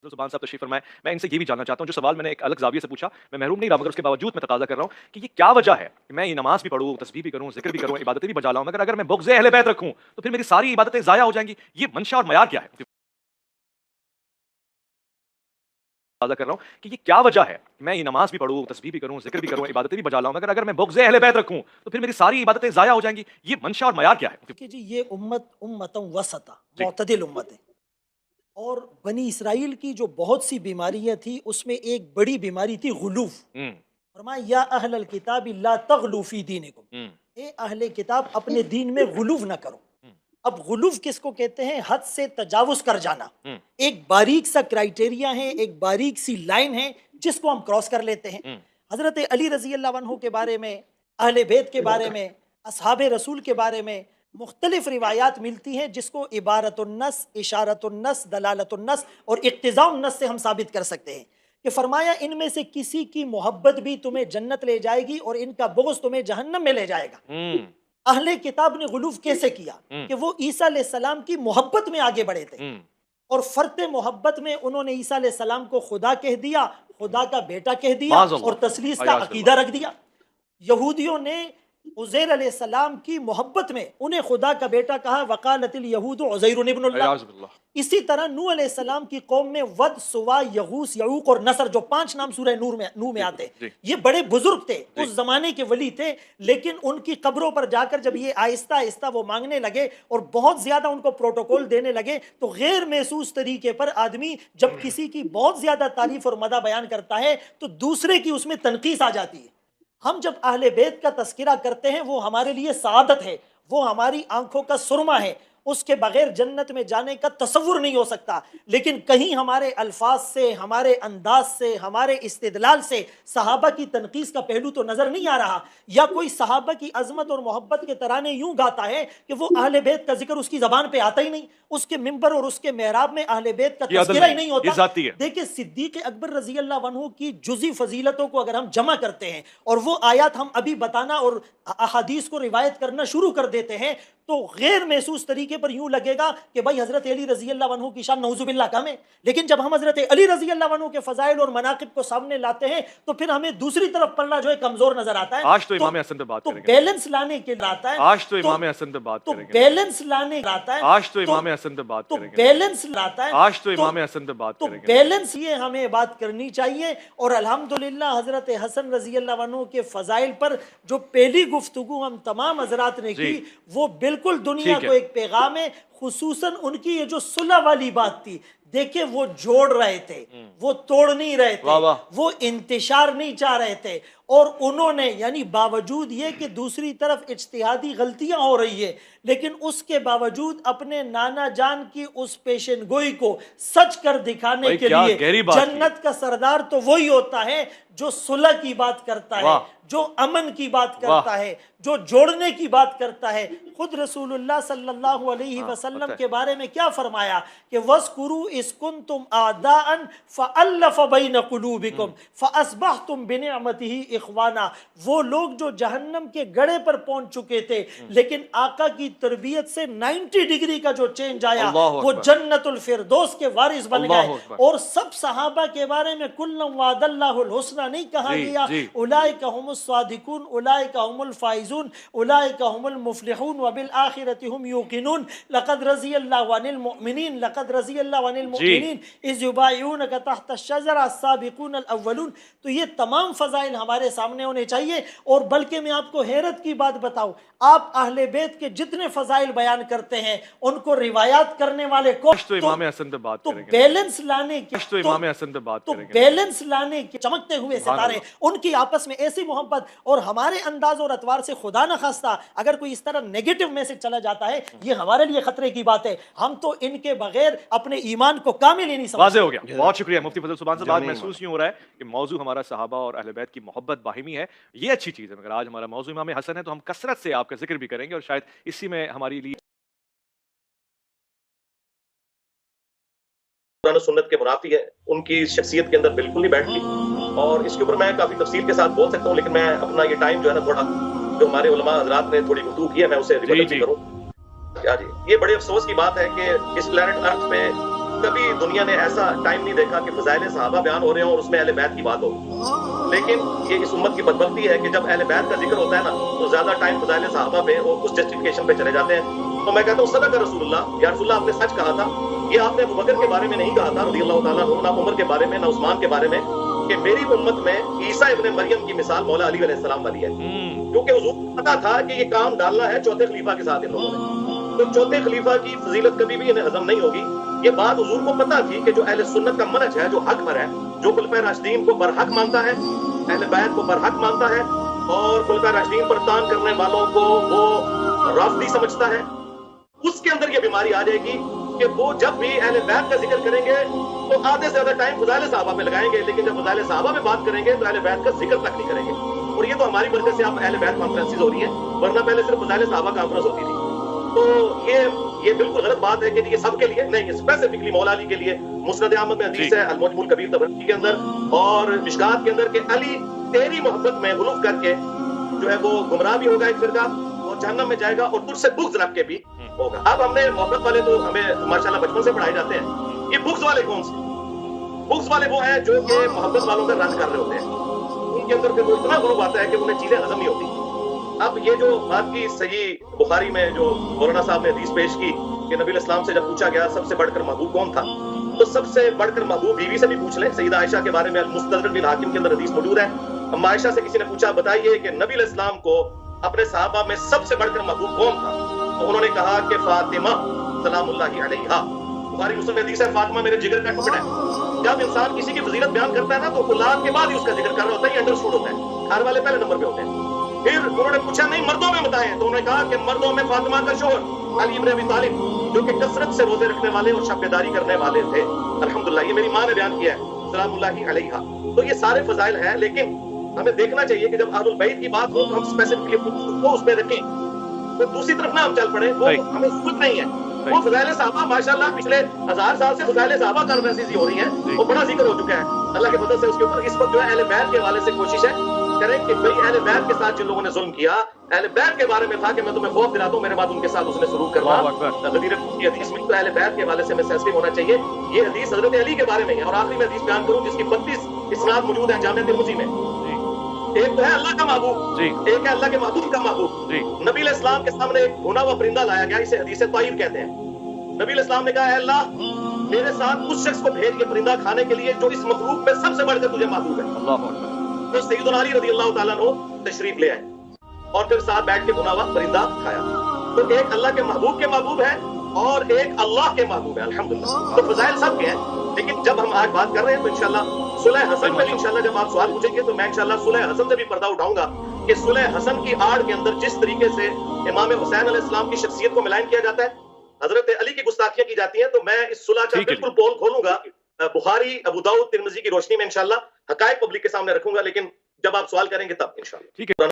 सुभान साहब तशरीफ फरमाएं। मैं इनसे ये भी जानना चाहता हूँ, जो सवाल मैंने एक अलग ज़ाविये से पूछा, मैं महरूम नहीं रहा, मगर उसके बावजूद मैं तकाज़ा कर रहा हूँ कि ये क्या वजह है कि मैं ये नमाज़ भी पढ़ूँ, तस्बीह भी करूँ, ज़िक्र भी करूँ, इबादतें भी बजा लाऊँ, मगर अगर मैं बुग़्ज़ अहले बैत रखूँ, तो फिर मेरी सारी इबादतें ज़ाया हो जाएँगी। ये मंशा और मयार क्या है? तकाज़ा कर रहा हूँ कि ये क्या वजह है कि मैं ये नमाज़ भी पढ़ूँ, तस्बीह भी करूँ, ज़िक्र भी करूँ, इबादतें भी बजा लाऊँ, मगर अगर मैं बुग़्ज़ अहले बैत रखूँ, तो फिर मेरी सारी इबादतें ज़ाया हो जाएँगी। ये मंशा और मयार क्या है? देखिए जी, ये उम्मत उम्मतन वसता जी। मुअतदिल उम्मत है। और बनी इसराइल की जो बहुत सी बीमारियां थी उसमें एक बड़ी बीमारी थी गुलूफ। हुँ, फरमाया या अहलल किताब ला तगलू फी दीनिकुम, हुँ, ए अहले किताब अपने दीन में गुलूफ ना करो। हुँ, अब गुलूफ किसको कहते हैं? हद से तजावुज कर जाना। हुँ, एक बारीक सा क्राइटेरिया है, एक बारीक सी लाइन है जिसको हम क्रॉस कर लेते हैं। हुँ, हजरत अली रजी अल्लाह अन्हु के बारे में, अहले बैत के बारे में, असहाबे रसूल के बारे में मुख्तलिफ रिवायात मिलती हैं जिसको इबारतुन्नस, इशारतुन्नस, दलालतुन्नस और इक्तिज़ाउन्नस से हम साबित कर सकते हैं कि फरमाया इनमें से किसी की मोहब्बत भी तुम्हें जन्नत ले जाएगी और इनका बुग़्ज़ तुम्हें जहन्नम में ले जाएगा। हुँ, अहले किताब ने गुलूफ कैसे किया? हुँ, कि वो ईसा अलैहिस्सलाम की मोहब्बत में आगे बढ़े थे हुँ, और फर्ते मोहब्बत में उन्होंने ईसा अलैहिस्सलाम को खुदा कह दिया, खुदा का बेटा कह दिया माज़अल्लाह, और तस्लीस का अयाज़ अकीदा रख दिया। यहूदियों ने उज़ैर अलैहिस्सलाम की मोहब्बत में उन्हें खुदा का बेटा कहा, वकालतिल यहूद उज़ैर इब्नुल्लाह। अयाज़ बिल्लाह। इसी तरह नूह अलैहिस्सलाम की कौम में वद, सुवा, यगूस, यऊक और नसर, जो 5 नाम सूरह नूह में जी, आते हैं, जी, ये बड़े बुजुर्ग थे, जी, उस जमाने के वली थे। लेकिन उनकी कब्रों पर जाकर जब ये आहिस्ता आहिस्ता वो मांगने लगे और बहुत ज्यादा उनको प्रोटोकॉल देने लगे, तो गैर महसूस तरीके पर आदमी जब किसी की बहुत ज्यादा तारीफ और मदा बयान करता है तो दूसरे की उसमें तनकीस आ जाती है। हम जब अहले बैत का तस्करा करते हैं वो हमारे लिए सआदत है, वो हमारी आंखों का सुरमा है, उसके बगैर जन्नत में जाने का तसव्वुर नहीं हो सकता। लेकिन कहीं हमारे अल्फाज से, हमारे अंदाज से, हमारे इस्तिदलाल से सहाबा की तनकीस का पहलू तो नजर नहीं आ रहा, या कोई सहाबा की अजमत और मोहब्बत के तराने यूं गाता है कि वो अहले बैत का जिक्र उसकी जबान पे आता ही नहीं, उसके मिंबर और उसके मेहराब में अहले बैत का ये अदल तस्करा ही नहीं, नहीं ये होता। ज़ाती है। देखिए, सिद्दीक अकबर रजी अल्लाह अन्हु की जुज़ी फजीलतों को अगर हम जमा करते हैं और वो आयत हम अभी बताना और अहादीस को रिवायत करना शुरू कर देते हैं, तो गैर महसूस तरीके पर यूं लगेगा कि भाई हजरत अली रजी अल्लाह अन्हु की शान नऊजुबिल्लाह कम है। लेकिन जब हम हजरत अली रजी अल्लाह अन्हु के फजाइल और मनाकिब को सामने लाते हैं तो फिर हमें दूसरी तरफ पल्ला जो है कमजोर नजर आता है। आज तो इमाम हसन पे बात तो करेंगे। बैलेंस लाने के लिए आता है, आज तो इमाम हसन पे बात तो करेंगे। बैलेंस लाने आता है, आज तो इमाम हसन पे बात तो करेंगे। बैलेंस लाता है, आज तो इमाम हसन पे बात तो करेंगे। बैलेंस ये हमें बात करनी चाहिए। और अल्हम्दुलिल्लाह हजरत हसन रजी अल्लाह अन्हु के फजाइल पर जो पहली गुफ्तगू हम तमाम हजरात ने जी, की, वो बिल्कुल दुनिया ठीक को है। एक पैगाम है। खुसूसन उनकी ये जो सुलह वाली बात थी, देखिए वो जोड़ रहे थे, वो तोड़ नहीं रहे वाह, थे, वाह। वो इंतशार नहीं चाह रहे थे। और उन्होंने यानी बावजूद ये कि दूसरी तरफ इज्तिहादी गलतियां हो रही है, लेकिन उसके बावजूद अपने नाना जान की उस पेशन गोई को सच कर दिखाने भाई के क्या लिए, गहरी बात की। जन्नत का सरदार तो वही होता है जो सुलह की बात करता है, वाह। जो अमन की बात वाह। करता है, जो जोड़ने की बात करता है। खुद रसूलुल्लाह सल्लल्लाहु अलैहि हाँ, वसल्लम पता है। के बारे में क्या फरमाया कि वज़कुरू इस कुंतुम आदाअन फ़अल्लफ़ बैन क़ुलूबिकुम फ़अस्बहतुम बिनिअमतिही इख़वाना। वो लोग जो जहन्नम के गड़े पर पहुंच चुके थे, लेकिन आका की तरबियत से 90 डिग्री का जो चेंज आया, अल्लाहु वो अकबर। जन्नतुल फिरदौस के वारिस बन अल्लाहु गए। अकबर। और सब सहाबा के बारे में कुल्लम वादल्लाहुल हुस्ना नहीं कहा जी, गया, जी। उलाइका हुमुस सादिकून, उलाइका हुमुल फाइजून, उलाइका हुमुल मुफ्लिहून व बिल आखिरति हुम यूकिनून, लक़द रज़ियल्लाहु अनिल मुमिनीन, लक़द रज़ियल्लाहु अनिल मुमिनीन इज़ युबाइऊनका तहत अश-शजरा अस्साबिकूनल अव्वलून। तो ये तमाम फजाइल हमारे सामने होने चाहिए। और बल्कि मैं आपको हैरत की बात बताऊं, आप अहले बैत के जितने फजाइल बयान करते हैं उनको रिवायात करने वाले को आज तो इमाम हसन पे बात तो करेंगे। बैलेंस लाने के आज तो इमाम हसन पे बात तो करेंगे। बैलेंस लाने के चमकते हुए सुभान सितारे, अल्लाह। उनकी आपस में ऐसी मोहब्बत और हमारे अंदाज और अतवार से खुदा न खास्ता अगर कोई इस तरह नेगेटिव मैसेज चला जाता है, ये हमारे लिए खतरे की बात है। हम तो इनके बगैर अपने ईमान को कामिल ही नहीं समझ। वाज़ेह हो गया। बहुत शुक्रिया मुफ्ती फजल सुभान साहब। आज जानी महसूस यूँ हो रहा है कि मौजू हमारा सहाबा और अहले बैत की मोहब्बत बाहिमी है। ये अच्छी चीज़ है, मगर आज हमारा मौजू इमाम हसन है, तो हम कसरत से आपका ज़िक्र भी करेंगे और शायद इसी में हमारी लिए कुरान और सुन्नत के मुनाफी है, उनकी शख्सियत के अंदर बिल्कुल नहीं बैठती। और इसके ऊपर मैं काफी तफसील के साथ बोल सकता हूँ, लेकिन मैं अपना ये टाइम जो है ना, थोड़ा जो हमारे उलमा हज़रात ने थोड़ी गुफ्तगू की है, मैं उसे जी, जी। करूँ। क्या जी, ये बड़े अफसोस की बात है कि इस प्लेनेट अर्थ पे کبھی دنیا نے ایسا ٹائم نہیں دیکھا کہ فضائل صحابہ بیان ہو رہے ہوں اور اس میں اہل بیت کی بات ہو. لیکن یہ اس امت کی بدبختی ہے کہ جب اہل بیت کا ذکر ہوتا ہے نا تو زیادہ ٹائم فضائل صحابہ پہ اور اس جسٹیفیکیشن پہ چلے جاتے ہیں. تو میں کہتا ہوں صدق رسول اللہ، یا رسول اللہ آپ نے سچ کہا تھا. یہ آپ نے ابو بکر کے بارے میں نہیں کہا تھا رضی اللہ تعالیٰ عنہ، نہ عمر کے بارے میں، نہ عثمان کے بارے میں، کہ میری امت میں عیسیٰ ابن مریم کی مثال مولا علی علیہ السلام والی ہے. کیونکہ حضور کو پتا تھا کہ یہ کام ڈالنا ہے چوتھے خلیفہ کے ساتھ ان لوگوں نے، تو چوتھے خلیفہ کی فضیلت کبھی بھی انہیں ہضم نہیں ہوگی. یہ بات حضور کو پتا تھی کہ جو اہل سنت کا منہج ہے، جو حق پر ہے، جو خلفائے راشدین کو برحق مانتا ہے، اہل بیت کو برحق مانتا ہے، اور خلفائے راشدین پر تان کرنے والوں کو وہ رافضی سمجھتا ہے، اس کے اندر یہ بیماری آ جائے گی کہ وہ جب بھی اہل بیت کا ذکر کریں گے تو آدھے سے زیادہ ٹائم فضائل صحابہ پہ لگائیں گے، لیکن جب فضائل صحابہ پہ بات کریں گے تو اہل بیت کا ذکر تک نہیں کریں گے. اور یہ تو ہماری برکت سے اب اہل بیت کانفرنسز ہو رہی ہیں، ورنہ پہلے صرف فضائل صحابہ کانفرنس ہوتی تھی. تو یہ بالکل غلط بات ہے کہ یہ سب کے لیے نہیں، اسپیسیفکلی مولا علی کے لیے. مسند احمد میں حدیث ہے المعجم الکبیر طبرانی کے اندر اور مشکات کے اندر کہ علی تیری محبت میں غلو کر کے جو ہے وہ گمراہ بھی ہوگا ایک فرقہ اور جہنم میں جائے گا، اور تجھ سے بغض رکھ کے بھی ہوگا. اب ہم نے محبت والے تو ہمیں ماشاءاللہ بچپن سے پڑھائے جاتے ہیں. یہ بغض والے کون سے؟ بغض والے وہ ہیں جو کہ محبت والوں کا رد کر رہے ہوتے ہیں. ان کے اندر پھر وہ اتنا غلو آتا ہے کہ انہیں چیزیں ہضم نہیں ہوتی. اب یہ جو بات کی صحیح بخاری میں جو مولانا صاحب نے حدیث پیش کی کہ نبی الاسلام سے جب پوچھا گیا سب سے بڑھ کر محبوب کون تھا، تو سب سے بڑھ کر محبوب بیوی سے بھی پوچھ لیں. سیدہ عائشہ کے بارے میں المستدرک بالحاکم کے اندر حدیث موجود ہے. اما عائشہ سے کسی نے پوچھا بتائیے کہ نبی علیہ السلام کو اپنے صحابہ میں سب سے بڑھ کر محبوب کون تھا، تو انہوں نے کہا کہ فاطمہ سلام اللہ علیہا. بخاری مسلم میں حدیث ہے فاطمہ میرے جگر کا ٹکڑا ہے. جب انسان کسی کی فضیلت بیان کرتا ہے نا تو اولاد کے بعد ہی اس کا ذکر کر رہا ہوتا ہے، یہ انڈرسٹوڈ ہوتا ہے. گھر والے پہلے نمبر پہ ہوتے ہیں. پھر انہوں نے پوچھا نہیں مردوں میں بتائیں، تو انہوں نے کہا کہ مردوں میں فاطمہ کا شوہر علی ابن ابی طالب جو کہ کثرت سے روزے رکھنے والے اور شب بیداری کرنے والے تھے. الحمدللہ یہ میری ماں نے بیان کیا ہے سلام اللہ علیہا. تو یہ سارے فضائل ہیں، لیکن ہمیں دیکھنا چاہیے کہ جب اہل البیت کی بات ہو تو ہم اسپیسیفکلی وہ اس پہ رکھیں، تو دوسری طرف نہ ہم چل پڑے، وہ ہمیں ضرورت نہیں ہے. وہ فضائل صحابہ ماشاءاللہ پچھلے 1000 سال سے فضائل صحابہ کانفرنسز ہو رہی ہیں اور بڑا ذکر ہو چکا ہے اللہ کے فضل سے. اس کے اوپر اس وقت جو ہے اہل بیت کے حوالے سے کوشش ہے کریں کہ بھئی اہل بیت کے ساتھ جن لوگوں نے ظلم کیا، اہل بیت کے بارے میں تھا کہ میں تمہیں خوف دلاتا ہوں، میرے بعد ان کے ساتھ اس نے سلوک کرنا. غدیر کی حدیث میں تو اہل بیت کے حوالے سے میں سینسٹیو ہونا چاہیے. یہ حدیث حضرت علی کے بارے میں ہے. اور آخری میں حدیث بیان کروں جس کی 32 اسناد موجود ہیں جامع ترمذی میں. ایک تو ہے اللہ کا محبوب، ایک ہے اللہ کے محبوب کا محبوب. نبی علیہ السلام کے سامنے ایک بھونا ہوا پرندہ لایا گیا، اسے حدیث طائر کہتے ہیں. نبی علیہ السلام نے کہا اے اللہ میرے ساتھ اس شخص کو بھیج یہ پرندہ کھانے کے لیے جو اس مخلوق میں سب سے بڑھ کر تجھے محبوب ہے. اللہ اکبر. تو سیدنا علی رضی اللہ تعالیٰ عنہ تشریف لے آئے اور پھر ساتھ بیٹھ کے بھنا ہوا پرندہ کھایا. تو ایک اللہ کے محبوب ہے اور ایک اللہ کے محبوب ہے. الحمدللہ. تو فضائل سب کے ہیں، لیکن جب ہم آج بات کر رہے ہیں تو انشاءاللہ صلح حسن میں بھی انشاءاللہ جب آپ سوال پوچھیں گے تو میں انشاءاللہ صلح حسن سے بھی پردہ اٹھاؤں گا کہ صلح حسن کی آڑ کے اندر جس طریقے سے امام حسین علیہ السلام کی شخصیت کو ملائن کیا جاتا ہے، حضرت علی کی گستاخیاں کی جاتی ہیں، تو میں اس صلح کا بالکل پول کھولوں گا بخاری ابو داؤد ترمذی کی روشنی میں انشاءاللہ حقائق پبلک کے سامنے رکھوں گا. لیکن جب آپ سوال کریں گے تب انشاءاللہ.